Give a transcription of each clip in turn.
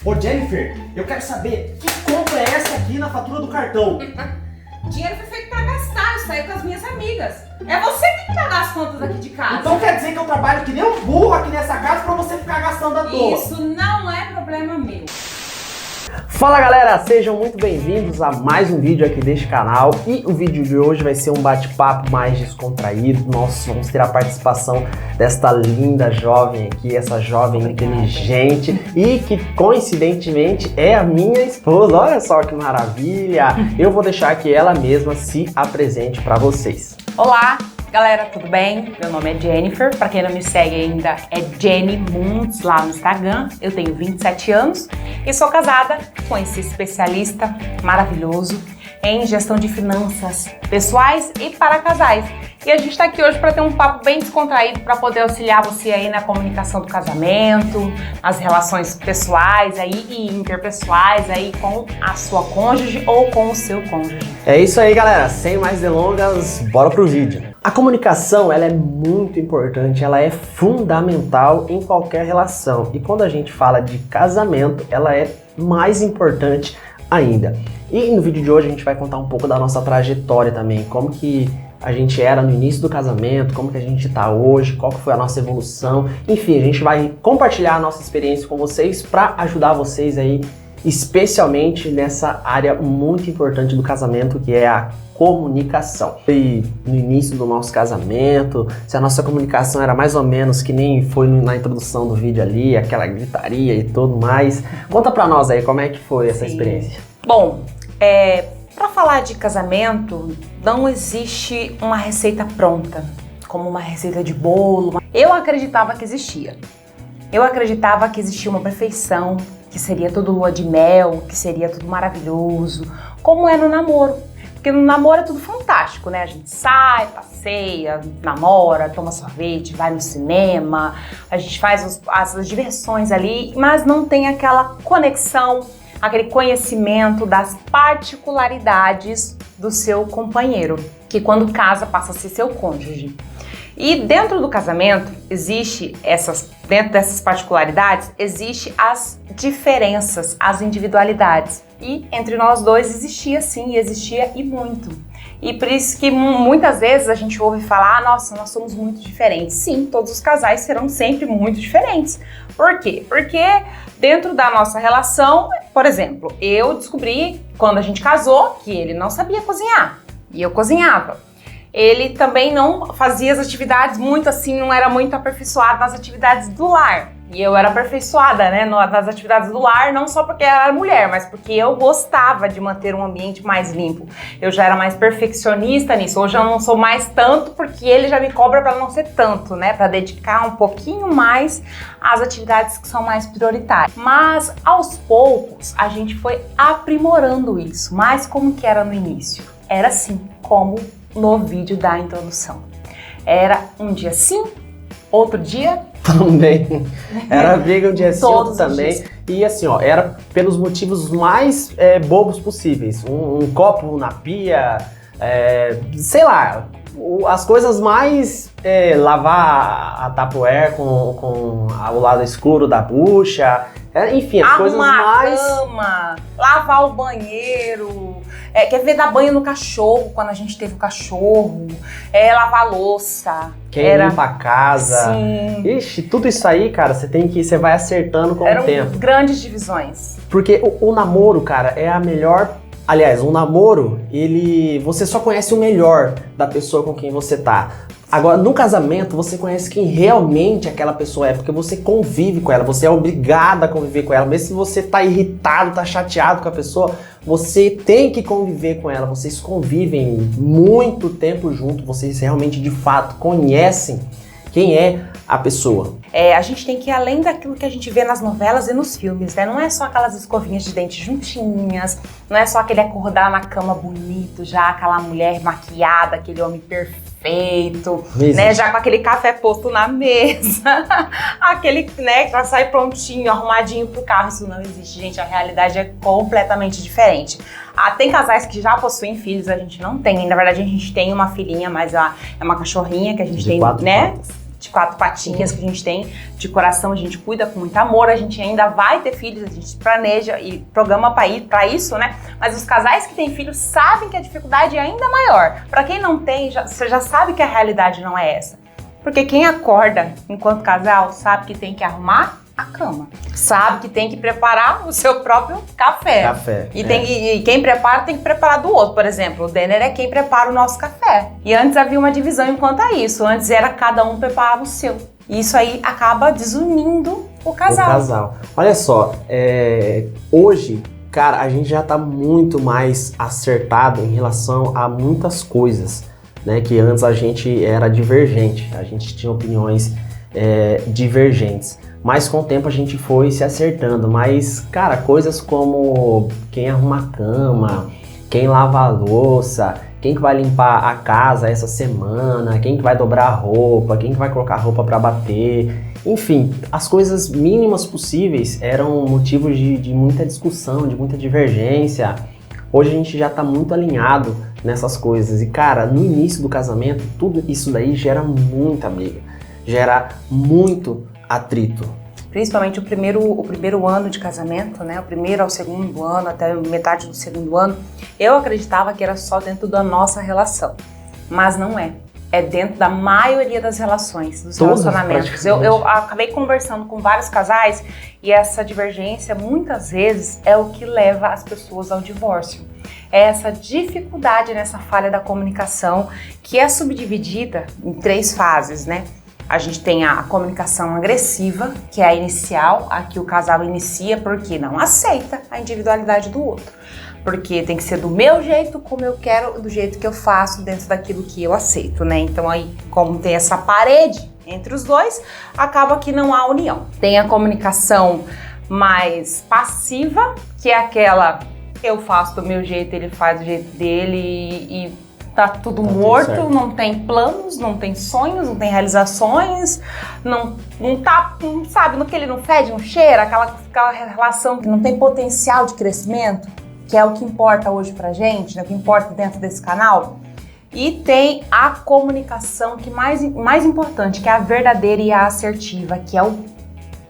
Ô Jennifer, eu quero saber que compra é essa aqui na fatura do cartão? Dinheiro foi feito pra gastar, eu saí com as minhas amigas. É você que tem que pagar as contas aqui de casa. Então quer dizer que eu trabalho que nem um burro aqui nessa casa pra você ficar gastando à toa? Isso não é problema meu. Fala galera, sejam muito bem-vindos a mais um vídeo aqui deste canal. E o vídeo de hoje vai ser um bate-papo mais descontraído. Nós vamos ter a participação desta linda jovem aqui, essa jovem inteligente e que coincidentemente é a minha esposa. Olha só que maravilha! Eu vou deixar que ela mesma se apresente para vocês. Olá, galera, tudo bem? Meu nome é Jennifer, pra quem não me segue ainda é Jenny Munds lá no Instagram. Eu tenho 27 anos e sou casada com esse especialista maravilhoso em gestão de finanças pessoais e para casais. E a gente tá aqui hoje para ter um papo bem descontraído para poder auxiliar você aí na comunicação do casamento, nas relações pessoais aí e interpessoais aí com a sua cônjuge ou com o seu cônjuge. É isso aí, galera. Sem mais delongas, bora pro vídeo. A comunicação, ela é muito importante, ela é fundamental em qualquer relação. E quando a gente fala de casamento, ela é mais importante ainda. E no vídeo de hoje a gente vai contar um pouco da nossa trajetória também, como que a gente era no início do casamento, como que a gente tá hoje, qual que foi a nossa evolução. Enfim, a gente vai compartilhar a nossa experiência com vocês para ajudar vocês aí, especialmente nessa área muito importante do casamento, que é a comunicação. E no início do nosso casamento, se a nossa comunicação era mais ou menos que nem foi na introdução do vídeo ali, aquela gritaria e tudo mais. Conta pra nós aí como é que foi essa experiência. Bom, para falar de casamento, não existe uma receita pronta, como uma receita de bolo. Eu acreditava que existia. Eu acreditava que existia uma perfeição, que seria tudo lua de mel, que seria tudo maravilhoso, como é no namoro. Porque no namoro é tudo fantástico, né? A gente sai, passeia, namora, toma sorvete, vai no cinema, a gente faz as diversões ali, mas não tem aquela conexão, aquele conhecimento das particularidades do seu companheiro, que quando casa passa a ser seu cônjuge. E dentro do casamento, dentro dessas particularidades, existem as diferenças, as individualidades. E entre nós dois existia sim, existia e muito. E por isso que muitas vezes a gente ouve falar, nossa, nós somos muito diferentes. Sim, todos os casais serão sempre muito diferentes. Por quê? Porque dentro da nossa relação, por exemplo, eu descobri quando a gente casou que ele não sabia cozinhar e eu cozinhava. Ele também não fazia as atividades muito assim, não era muito aperfeiçoado nas atividades do lar. E eu era aperfeiçoada, né, nas atividades do lar, não só porque ela era mulher, mas porque eu gostava de manter um ambiente mais limpo. Eu já era mais perfeccionista nisso. Hoje eu não sou mais tanto, porque ele já me cobra para não ser tanto, né, para dedicar um pouquinho mais às atividades que são mais prioritárias. Mas aos poucos a gente foi aprimorando isso. Mas como que era no início? Era assim, como no vídeo da introdução. Era um dia sim, outro dia também. Era briga um dia sim, outro Todos os também. dias. E assim, ó, era pelos motivos mais bobos possíveis. Um copo na pia, sei lá, as coisas mais... lavar a Tupperware com o lado escuro da bucha, enfim, as coisas mais... Arrumar a cama, lavar o banheiro, quer ver dar banho no cachorro, quando a gente teve o cachorro, lavar a louça. Quem limpa a casa. Sim. Ixi, tudo isso aí, cara, você vai acertando com o tempo. Eram grandes divisões. Porque o namoro, cara, é a melhor... Aliás, um namoro, você só conhece o melhor da pessoa com quem você tá. Agora, no casamento, você conhece quem realmente aquela pessoa é, porque você convive com ela, você é obrigado a conviver com ela. Mesmo se você tá irritado, tá chateado com a pessoa, você tem que conviver com ela. Vocês convivem muito tempo junto, vocês realmente, de fato, conhecem quem é a pessoa. A gente tem que ir além daquilo que a gente vê nas novelas e nos filmes, né? Não é só aquelas escovinhas de dente juntinhas, não é só aquele acordar na cama bonito, já aquela mulher maquiada, aquele homem perfeito, né? Já com aquele café posto na mesa, aquele, né, que sai prontinho, arrumadinho pro carro. Isso não existe, gente. A realidade é completamente diferente. Tem casais que já possuem filhos, a gente não tem. Na verdade, a gente tem uma filhinha, mas é uma cachorrinha que a gente tem, né? de 4 patinhas que a gente tem, de coração, a gente cuida com muito amor, a gente ainda vai ter filhos, a gente planeja e programa para isso, né? Mas os casais que têm filhos sabem que a dificuldade é ainda maior. Para quem não tem, você já sabe que a realidade não é essa. Porque quem acorda enquanto casal sabe que tem que arrumar a cama, sabe que tem que preparar o seu próprio café. E quem prepara tem que preparar do outro. Por exemplo, o Denner é quem prepara o nosso café. E antes havia uma divisão enquanto a isso. Antes era cada um preparava o seu. E isso aí acaba desunindo o casal. Olha só, hoje, cara, a gente já tá muito mais acertado em relação a muitas coisas, né? Que antes a gente era divergente, a gente tinha opiniões divergentes. Mas com o tempo a gente foi se acertando. Mas, cara, coisas como quem arruma a cama, quem lava a louça, quem que vai limpar a casa essa semana, quem que vai dobrar a roupa, quem que vai colocar a roupa para bater. Enfim, as coisas mínimas possíveis eram motivos de muita discussão, de muita divergência. Hoje a gente já tá muito alinhado nessas coisas. E, cara, no início do casamento, tudo isso daí gera muita briga, gera muito atrito. Principalmente o primeiro ano de casamento, né? O primeiro ao segundo ano, até metade do segundo ano, eu acreditava que era só dentro da nossa relação. Mas não é. É dentro da maioria das relações, dos relacionamentos. Eu acabei conversando com vários casais e essa divergência, muitas vezes, é o que leva as pessoas ao divórcio. É essa dificuldade nessa falha da comunicação que é subdividida em 3 fases, né? A gente tem a comunicação agressiva, que é a inicial, a que o casal inicia porque não aceita a individualidade do outro. Porque tem que ser do meu jeito, como eu quero, do jeito que eu faço, dentro daquilo que eu aceito, né? Então aí, como tem essa parede entre os dois, acaba que não há união. Tem a comunicação mais passiva, que é aquela, eu faço do meu jeito, ele faz do jeito dele e tá tudo morto, não tem planos, não tem sonhos, não tem realizações, não sabe, no que ele não fede, não cheira, aquela relação que não tem potencial de crescimento, que é o que importa hoje pra gente, né, o que importa dentro desse canal. E tem a comunicação que mais importante, que é a verdadeira e a assertiva, que é o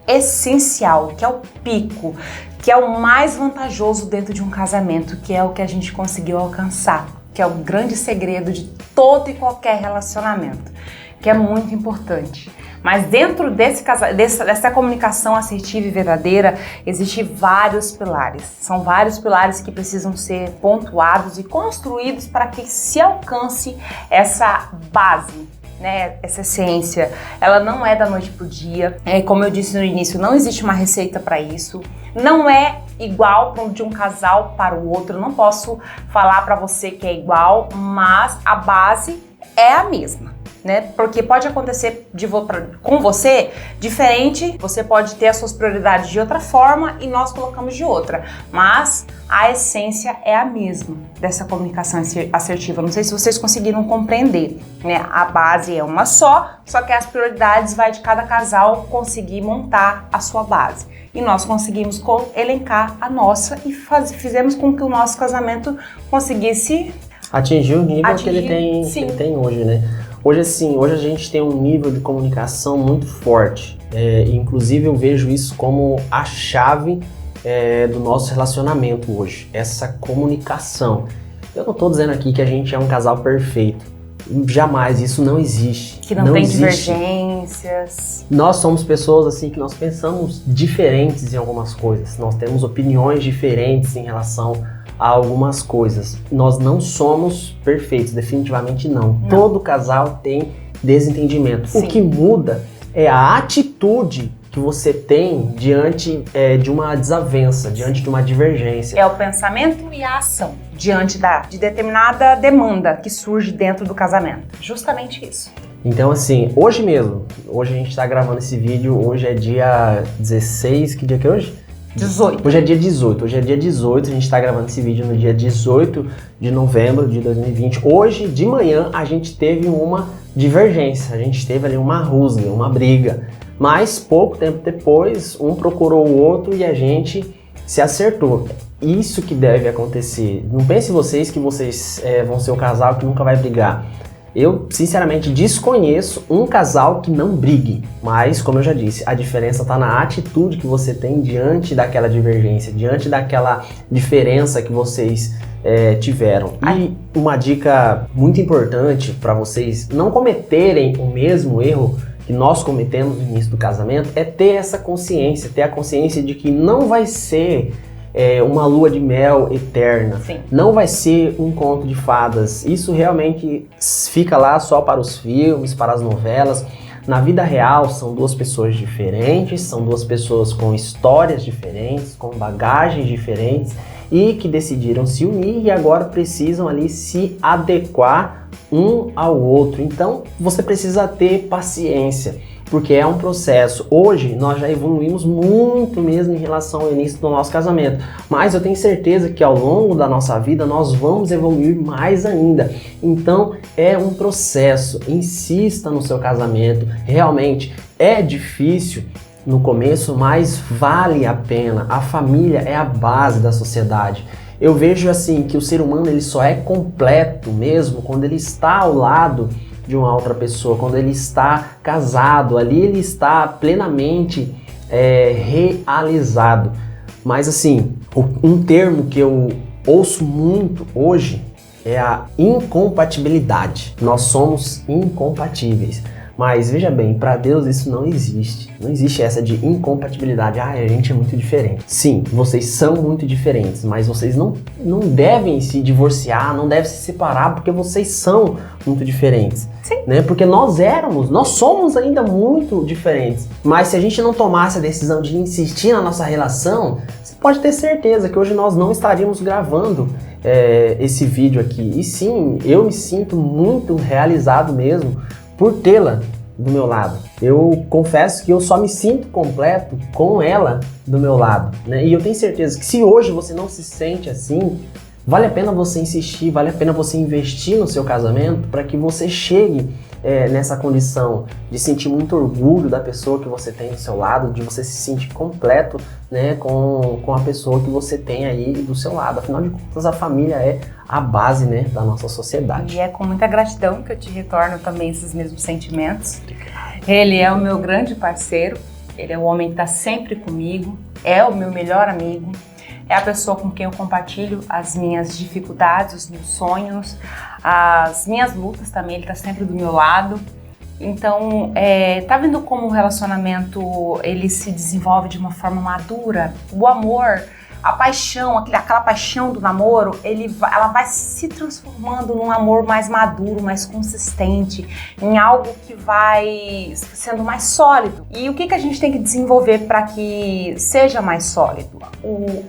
essencial, que é o pico, que é o mais vantajoso dentro de um casamento, que é o que a gente conseguiu alcançar, que é o grande segredo de todo e qualquer relacionamento, que é muito importante. Mas dentro dessa comunicação assertiva e verdadeira, existem vários pilares. São vários pilares que precisam ser pontuados e construídos para que se alcance essa base, né, essa essência. Ela não é da noite pro dia. Como eu disse no início, não existe uma receita para isso. Não é igual de um casal para o outro. Eu não posso falar para você que é igual, mas a base é a mesma, né? Porque pode acontecer com você diferente, você pode ter as suas prioridades de outra forma e nós colocamos de outra, mas a essência é a mesma dessa comunicação assertiva. Não sei se vocês conseguiram compreender, né? A base é uma só que as prioridades vai de cada casal conseguir montar a sua base. E nós conseguimos elencar a nossa e fizemos com que o nosso casamento conseguisse atingir o nível que ele tem hoje, né? Hoje a gente tem um nível de comunicação muito forte. Inclusive eu vejo isso como a chave do nosso relacionamento hoje. Essa comunicação. Eu não estou dizendo aqui que a gente é um casal perfeito. Jamais, isso não existe. Que não tem divergências. Nós somos pessoas assim que nós pensamos diferentes em algumas coisas. Nós temos opiniões diferentes em relação a algumas coisas. Nós não somos perfeitos, definitivamente não. Todo casal tem desentendimento. Sim. O que muda é a atitude que você tem diante de uma desavença, diante de uma divergência. É o pensamento e a ação diante de determinada demanda que surge dentro do casamento. Justamente isso. Então, assim, hoje a gente está gravando esse vídeo, hoje é dia 16, que dia que é hoje? 18. Hoje é dia 18, a gente está gravando esse vídeo no dia 18 de novembro de 2020. Hoje, de manhã, a gente teve uma divergência, a gente teve ali uma rusga, uma briga. Mas, pouco tempo depois, um procurou o outro e a gente se acertou. Isso que deve acontecer. Não pense vocês que vocês vão ser o casal que nunca vai brigar. Eu, sinceramente, desconheço um casal que não brigue, mas, como eu já disse, a diferença está na atitude que você tem diante daquela divergência, diante daquela diferença que vocês tiveram. E uma dica muito importante para vocês não cometerem o mesmo erro que nós cometemos no início do casamento é ter essa consciência, ter a consciência de que não vai ser uma lua de mel eterna. Sim. Não vai ser um conto de fadas. Isso realmente fica lá só para os filmes, para as novelas. Na vida real, são duas pessoas diferentes, são duas pessoas com histórias diferentes, com bagagens diferentes e que decidiram se unir e agora precisam ali se adequar um ao outro. Então, você precisa ter paciência, porque é um processo. Hoje, nós já evoluímos muito mesmo em relação ao início do nosso casamento, mas eu tenho certeza que ao longo da nossa vida nós vamos evoluir mais ainda. Então, é um processo. Insista no seu casamento. Realmente é difícil no começo, mas vale a pena. A família é a base da sociedade. Eu vejo assim que o ser humano ele só é completo mesmo quando ele está ao lado de uma outra pessoa, quando ele está casado, ali ele está plenamente realizado. Mas assim, um termo que eu ouço muito hoje é a incompatibilidade. Nós somos incompatíveis. Mas veja bem, para Deus isso não existe. Não existe essa de incompatibilidade. A gente é muito diferente. Sim, vocês são muito diferentes, mas vocês não devem se divorciar, não devem se separar, porque vocês são muito diferentes. Sim. Né? Porque nós somos ainda muito diferentes. Mas se a gente não tomasse a decisão de insistir na nossa relação, você pode ter certeza que hoje nós não estaríamos gravando esse vídeo aqui. E sim, eu me sinto muito realizado mesmo por tê-la do meu lado. Eu confesso que eu só me sinto completo com ela do meu lado, né? E eu tenho certeza que se hoje você não se sente assim, vale a pena você insistir, vale a pena você investir no seu casamento para que você chegue nessa condição de sentir muito orgulho da pessoa que você tem do seu lado, de você se sentir completo, né, com a pessoa que você tem aí do seu lado. Afinal de contas, a família é a base, né, da nossa sociedade. E é com muita gratidão que eu te retorno também esses mesmos sentimentos. Ele é o meu grande parceiro, ele é o homem que está sempre comigo, é o meu melhor amigo, é a pessoa com quem eu compartilho as minhas dificuldades, os meus sonhos, as minhas lutas também, ele tá sempre do meu lado. Então, tá vendo como o relacionamento ele se desenvolve de uma forma madura? O amor, a paixão, aquela paixão do namoro, ela vai se transformando num amor mais maduro, mais consistente, em algo que vai sendo mais sólido. E o que a gente tem que desenvolver para que seja mais sólido?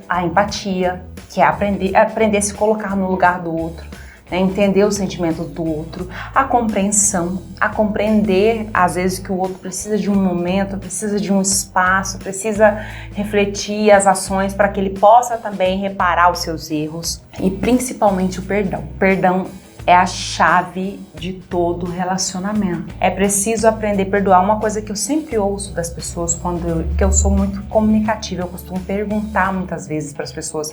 A empatia, que é aprender a se colocar no lugar do outro, né? Entender os sentimentos do outro, a compreensão, a compreender às vezes que o outro precisa de um momento, precisa de um espaço, precisa refletir as ações para que ele possa também reparar os seus erros e principalmente o perdão. O perdão é a chave de todo relacionamento. É preciso aprender a perdoar. Uma coisa que eu sempre ouço das pessoas que eu sou muito comunicativa, eu costumo perguntar muitas vezes para as pessoas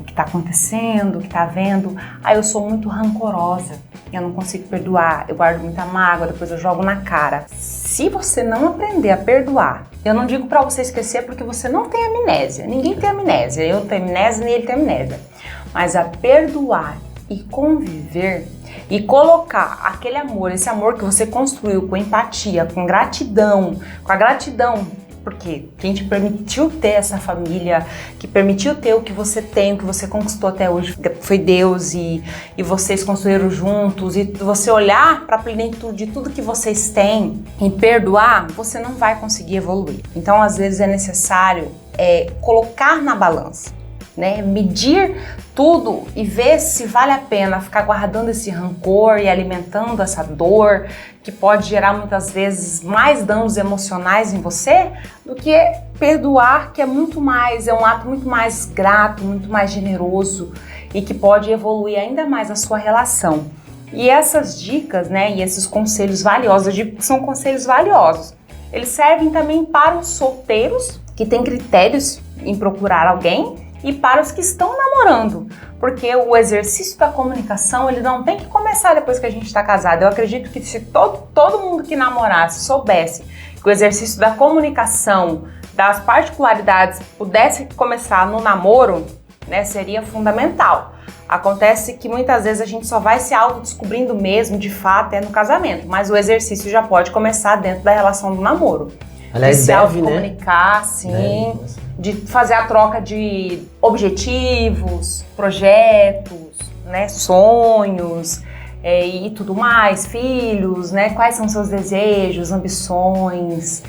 o que está acontecendo, o que está vendo. Eu sou muito rancorosa, eu não consigo perdoar, eu guardo muita mágoa, depois eu jogo na cara. Se você não aprender a perdoar, eu não digo para você esquecer porque você não tem amnésia, ninguém tem amnésia, eu não tenho amnésia nem ele tem amnésia, mas a perdoar e conviver e colocar aquele amor, esse amor que você construiu com empatia, com gratidão, com a gratidão, porque quem te permitiu ter essa família, que permitiu ter o que você tem, o que você conquistou até hoje, foi Deus e vocês construíram juntos, e você olhar para a plenitude de tudo que vocês têm e perdoar, você não vai conseguir evoluir. Então, às vezes é necessário colocar na balança, né? Medir tudo e ver se vale a pena ficar guardando esse rancor e alimentando essa dor que pode gerar muitas vezes mais danos emocionais em você do que perdoar, que é um ato muito mais grato, muito mais generoso e que pode evoluir ainda mais a sua relação. E essas dicas, né, e esses conselhos valiosos, são conselhos valiosos. Eles servem também para os solteiros que têm critérios em procurar alguém e para os que estão namorando, porque o exercício da comunicação, ele não tem que começar depois que a gente está casado. Eu acredito que se todo mundo que namorasse soubesse que o exercício da comunicação, das particularidades, pudesse começar no namoro, né, seria fundamental. Acontece que muitas vezes a gente só vai se autodescobrindo mesmo, de fato, no casamento, mas o exercício já pode começar dentro da relação do namoro. Aliás, de se autocomunicar, sim, de fazer a troca de objetivos, projetos, né, sonhos e tudo mais, filhos, né, quais são seus desejos, ambições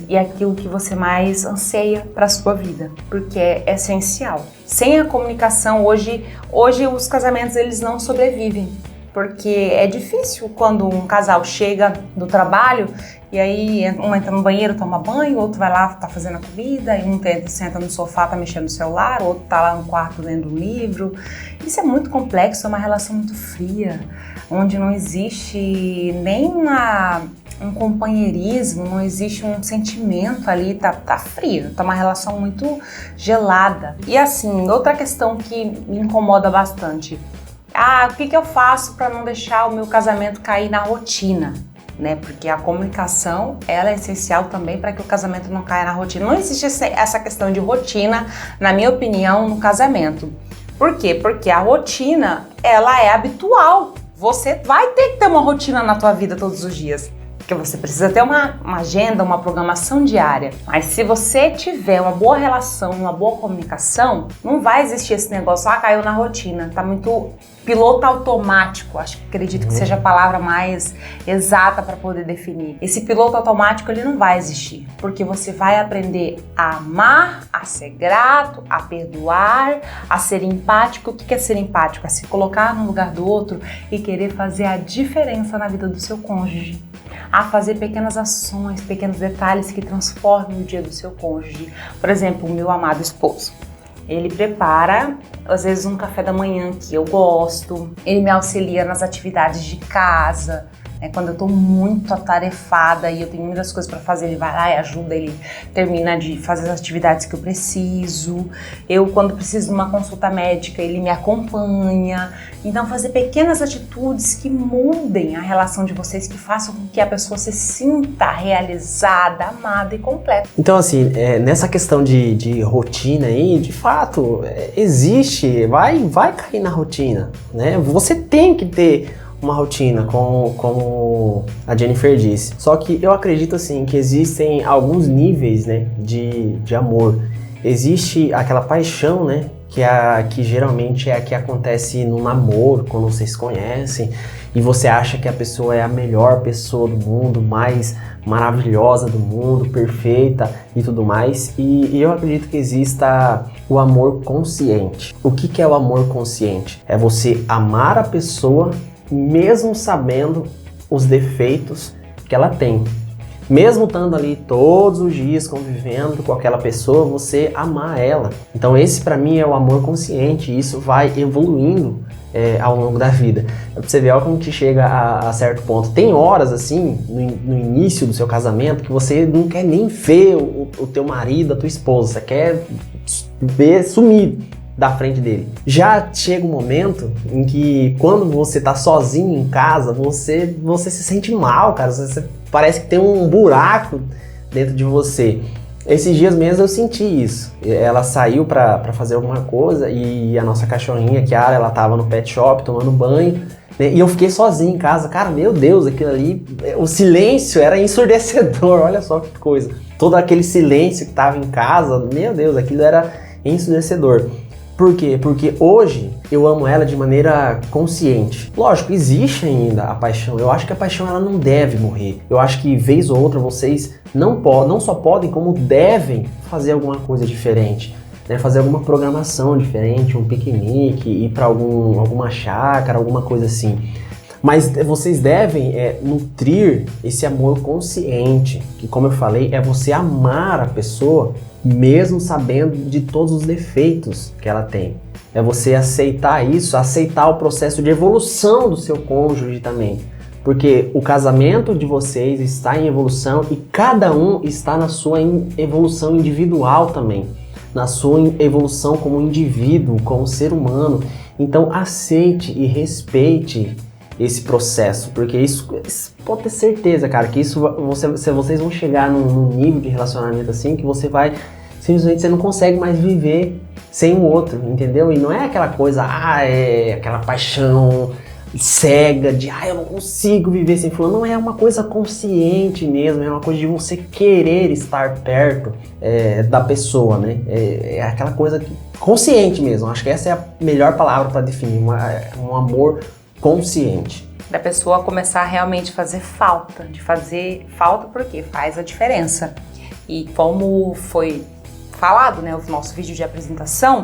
e aquilo que você mais anseia para a sua vida, porque é essencial. Sem a comunicação, hoje os casamentos eles não sobrevivem. Porque é difícil quando um casal chega do trabalho e aí um entra no banheiro, toma banho, o outro vai lá, tá fazendo a comida, e um senta no sofá, tá mexendo no celular, o outro tá lá no quarto lendo um livro. Isso é muito complexo, é uma relação muito fria, onde não existe nem um companheirismo, não existe um sentimento ali, tá frio, tá uma relação muito gelada. E assim, outra questão que me incomoda bastante, o que eu faço para não deixar o meu casamento cair na rotina, né? Porque a comunicação, ela é essencial também para que o casamento não caia na rotina. Não existe essa questão de rotina, na minha opinião, no casamento. Por quê? Porque a rotina, ela é habitual. Você vai ter que ter uma rotina na tua vida todos os dias. Porque você precisa ter uma agenda, uma programação diária. Mas se você tiver uma boa relação, uma boa comunicação, não vai existir esse negócio, caiu na rotina, tá muito piloto automático, acredito que seja a palavra mais exata para poder definir. Esse piloto automático, ele não vai existir, porque você vai aprender a amar, a ser grato, a perdoar, a ser empático. O que é ser empático? É se colocar no lugar do outro e querer fazer a diferença na vida do seu cônjuge. A fazer pequenas ações, pequenos detalhes que transformem o dia do seu cônjuge. Por exemplo, o meu amado esposo. Ele prepara, às vezes, um café da manhã que eu gosto. Ele me auxilia nas atividades de casa. Quando eu tô muito atarefada e eu tenho muitas coisas para fazer, ele vai lá e ajuda, ele termina de fazer as atividades que eu preciso. Eu, quando preciso de uma consulta médica, ele me acompanha. Então, fazer pequenas atitudes que mudem a relação de vocês, que façam com que a pessoa se sinta realizada, amada e completa. Então, assim, nessa questão de rotina aí, de fato, existe, vai cair na rotina, né? Você tem que ter uma rotina, como a Jennifer disse. Só que eu acredito assim que existem alguns níveis, né, de amor. Existe aquela paixão, né, que geralmente é a que acontece no namoro, quando vocês se conhecem e você acha que a pessoa é a melhor pessoa do mundo, mais maravilhosa do mundo, perfeita e tudo mais. E eu acredito que exista o amor consciente. O que é o amor consciente? É você amar a pessoa mesmo sabendo os defeitos que ela tem. Mesmo estando ali todos os dias convivendo com aquela pessoa, você amar ela. Então esse para mim é o amor consciente, e isso vai evoluindo ao longo da vida. É pra você ver como que chega a certo ponto. Tem horas assim, no início do seu casamento, que você não quer nem ver o teu marido, a tua esposa, você quer ver sumir da frente dele. Já chega um momento em que quando você tá sozinho em casa, você se sente mal, cara. Você parece que tem um buraco dentro de você. Esses dias mesmo eu senti isso. Ela saiu pra fazer alguma coisa e a nossa cachorrinha, Kiara, ela tava no pet shop tomando banho, né? E eu fiquei sozinho em casa. Cara, meu Deus, aquilo ali, o silêncio era ensurdecedor. Olha só que coisa. Todo aquele silêncio que tava em casa, meu Deus, aquilo era ensurdecedor. Por quê? Porque hoje eu amo ela de maneira consciente. Lógico, existe ainda a paixão. Eu acho que a paixão ela não deve morrer. Eu acho que vez ou outra vocês não só podem, como devem fazer alguma coisa diferente, né? Fazer alguma programação diferente, um piquenique, ir para alguma chácara, alguma coisa assim. Mas vocês devem nutrir esse amor consciente, que, como eu falei, é você amar a pessoa mesmo sabendo de todos os defeitos que ela tem. É você aceitar isso, aceitar o processo de evolução do seu cônjuge também. Porque o casamento de vocês está em evolução e cada um está na sua evolução individual também. na sua evolução como indivíduo, como ser humano. Então aceite e respeite esse processo, porque isso pode ter certeza, cara, que isso vocês vão chegar num nível de relacionamento assim que você vai simplesmente, você não consegue mais viver sem o outro, entendeu? E não é aquela coisa, é aquela paixão cega de, eu não consigo viver sem fulano. Não, é uma coisa consciente mesmo, é uma coisa de você querer estar perto da pessoa, né? É aquela coisa consciente mesmo. Acho que essa é a melhor palavra para definir, um amor consciente. Da pessoa começar a realmente fazer falta, de fazer falta porque faz a diferença. E como foi falado, né, o nosso vídeo de apresentação,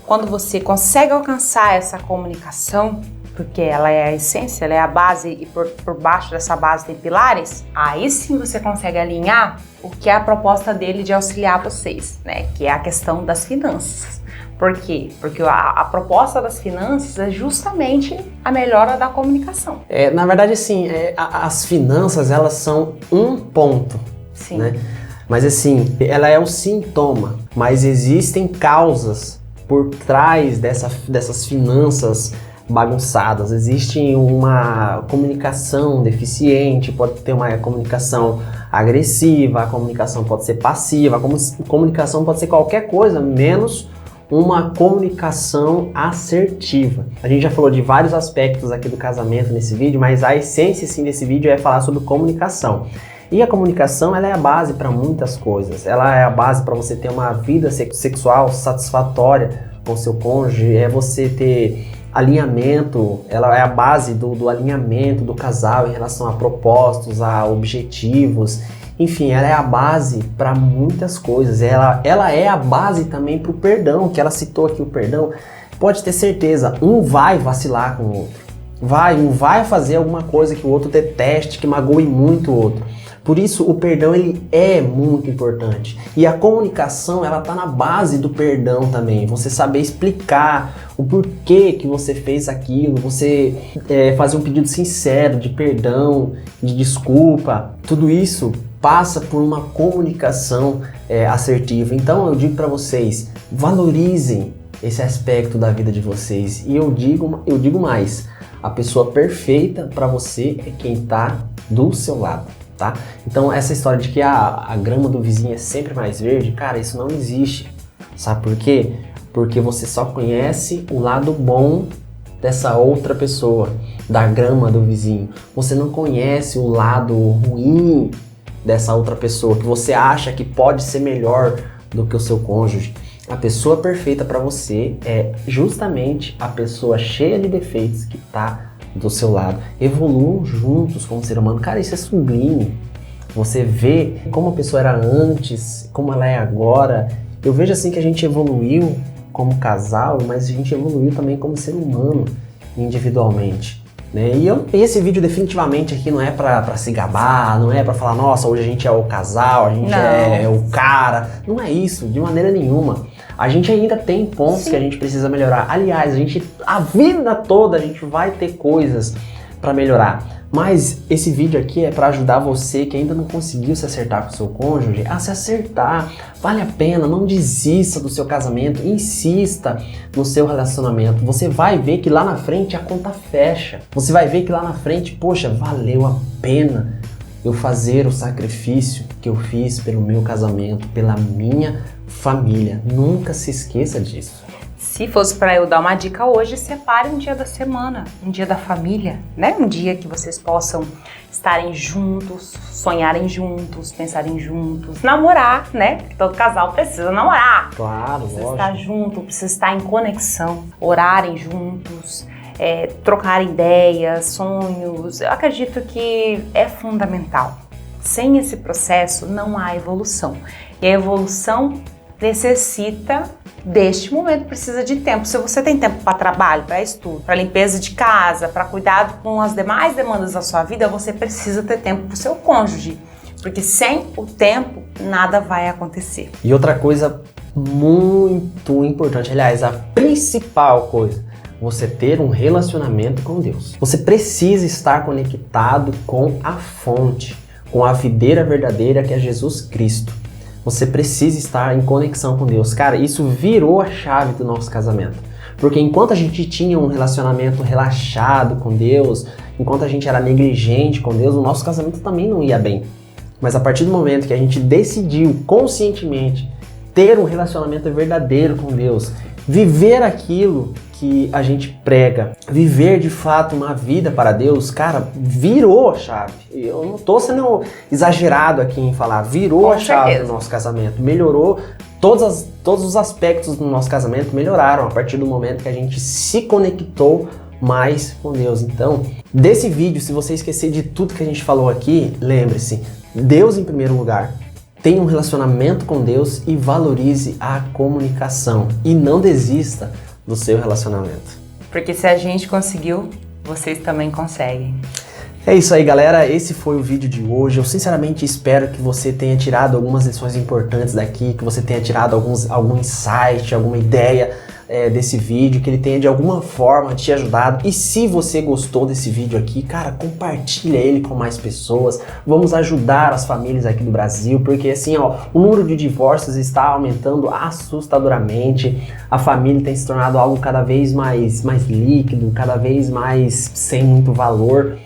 quando você consegue alcançar essa comunicação, porque ela é a essência, ela é a base e por baixo dessa base tem pilares, aí sim você consegue alinhar o que é a proposta dele de auxiliar vocês, né, que é a questão das finanças. Por quê? Porque a proposta das finanças é justamente a melhora da comunicação. Na verdade, assim, as finanças, elas são um ponto, sim, né? Mas assim, ela é um sintoma, mas existem causas por trás dessas finanças bagunçadas. Existe uma comunicação deficiente, pode ter uma comunicação agressiva, a comunicação pode ser passiva, a comunicação pode ser qualquer coisa, menos uma comunicação assertiva. A gente já falou de vários aspectos aqui do casamento nesse vídeo, mas a essência sim desse vídeo é falar sobre comunicação. E a comunicação, ela é a base para muitas coisas. Ela é a base para você ter uma vida sexual satisfatória com seu cônjuge, é você ter alinhamento, ela é a base do alinhamento do casal em relação a propósitos, a objetivos. Enfim, ela é a base para muitas coisas. Ela é a base também para o perdão, que ela citou aqui o perdão. Pode ter certeza, um vai vacilar com o outro. Um vai fazer alguma coisa que o outro deteste, que magoe muito o outro. Por isso, o perdão ele é muito importante. E a comunicação, ela tá na base do perdão também. Você saber explicar o porquê que você fez aquilo, você fazer um pedido sincero de perdão, de desculpa. Tudo isso passa por uma comunicação assertiva. Então, eu digo para vocês, valorizem esse aspecto da vida de vocês. E eu digo mais, a pessoa perfeita para você é quem tá do seu lado. Tá? Então essa história de que a grama do vizinho é sempre mais verde, cara, isso não existe. Sabe por quê? Porque você só conhece o lado bom dessa outra pessoa, da grama do vizinho. Você não conhece o lado ruim dessa outra pessoa, que você acha que pode ser melhor do que o seu cônjuge. A pessoa perfeita para você é justamente a pessoa cheia de defeitos que tá do seu lado. Evoluam juntos como ser humano. Cara, isso é sublime. Você vê como a pessoa era antes, como ela é agora. Eu vejo assim que a gente evoluiu como casal, mas a gente evoluiu também como ser humano, individualmente. Né? E esse vídeo definitivamente aqui não é pra se gabar, não é pra falar, nossa, hoje a gente é o casal, a gente é o cara. Não é isso, de maneira nenhuma. A gente ainda tem pontos que a gente precisa melhorar. Aliás, a vida toda a gente vai ter coisas para melhorar. Mas esse vídeo aqui é para ajudar você que ainda não conseguiu se acertar com o seu cônjuge a se acertar. Vale a pena, não desista do seu casamento, insista no seu relacionamento. Você vai ver que lá na frente a conta fecha. Você vai ver que lá na frente, poxa, valeu a pena eu fazer o sacrifício que eu fiz pelo meu casamento, pela minha família. Nunca se esqueça disso. Se fosse para eu dar uma dica hoje, separe um dia da semana, um dia da família, né? Um dia que vocês possam estarem juntos, sonharem juntos, pensarem juntos, namorar, né? Porque todo casal precisa namorar. Claro, precisa lógico. estar junto, precisa estar em conexão, orarem juntos, trocarem ideias, sonhos. Eu acredito que é fundamental. Sem esse processo não há evolução. E a evolução necessita deste momento, precisa de tempo. Se você tem tempo para trabalho, para estudo, para limpeza de casa, para cuidado com as demais demandas da sua vida, você precisa ter tempo para o seu cônjuge, porque sem o tempo nada vai acontecer. E outra coisa muito importante, aliás, a principal coisa, você ter um relacionamento com Deus. Você precisa estar conectado com a fonte, com a videira verdadeira que é Jesus Cristo. Você precisa estar em conexão com Deus. Cara, isso virou a chave do nosso casamento. Porque enquanto a gente tinha um relacionamento relaxado com Deus, enquanto a gente era negligente com Deus, o nosso casamento também não ia bem. Mas a partir do momento que a gente decidiu conscientemente ter um relacionamento verdadeiro com Deus, viver aquilo que a gente prega, viver de fato uma vida para Deus, cara, virou a chave. Eu não tô sendo exagerado aqui em falar, virou a chave do nosso casamento, melhorou, todos os aspectos do nosso casamento melhoraram a partir do momento que a gente se conectou mais com Deus. Então, desse vídeo, se você esquecer de tudo que a gente falou aqui, lembre-se, Deus em primeiro lugar. Tenha um relacionamento com Deus e valorize a comunicação. E não desista do seu relacionamento. Porque se a gente conseguiu, vocês também conseguem. É isso aí, galera. Esse foi o vídeo de hoje. Eu sinceramente espero que você tenha tirado algumas lições importantes daqui, que você tenha tirado algum insight, alguma ideia desse vídeo, que ele tenha de alguma forma te ajudado. E se você gostou desse vídeo aqui, cara, compartilha ele com mais pessoas. Vamos ajudar as famílias aqui do Brasil, porque assim, ó, o número de divórcios está aumentando assustadoramente. A família tem se tornado algo cada vez mais líquido, cada vez mais sem muito valor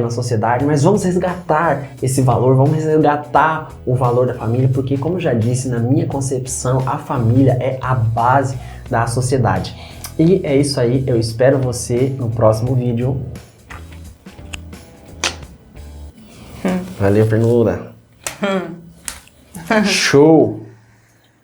na sociedade, mas vamos resgatar esse valor, vamos resgatar o valor da família, porque como eu já disse, na minha concepção, a família é a base da sociedade. E é isso aí, eu espero você no próximo vídeo. Valeu, Fernanda. Show!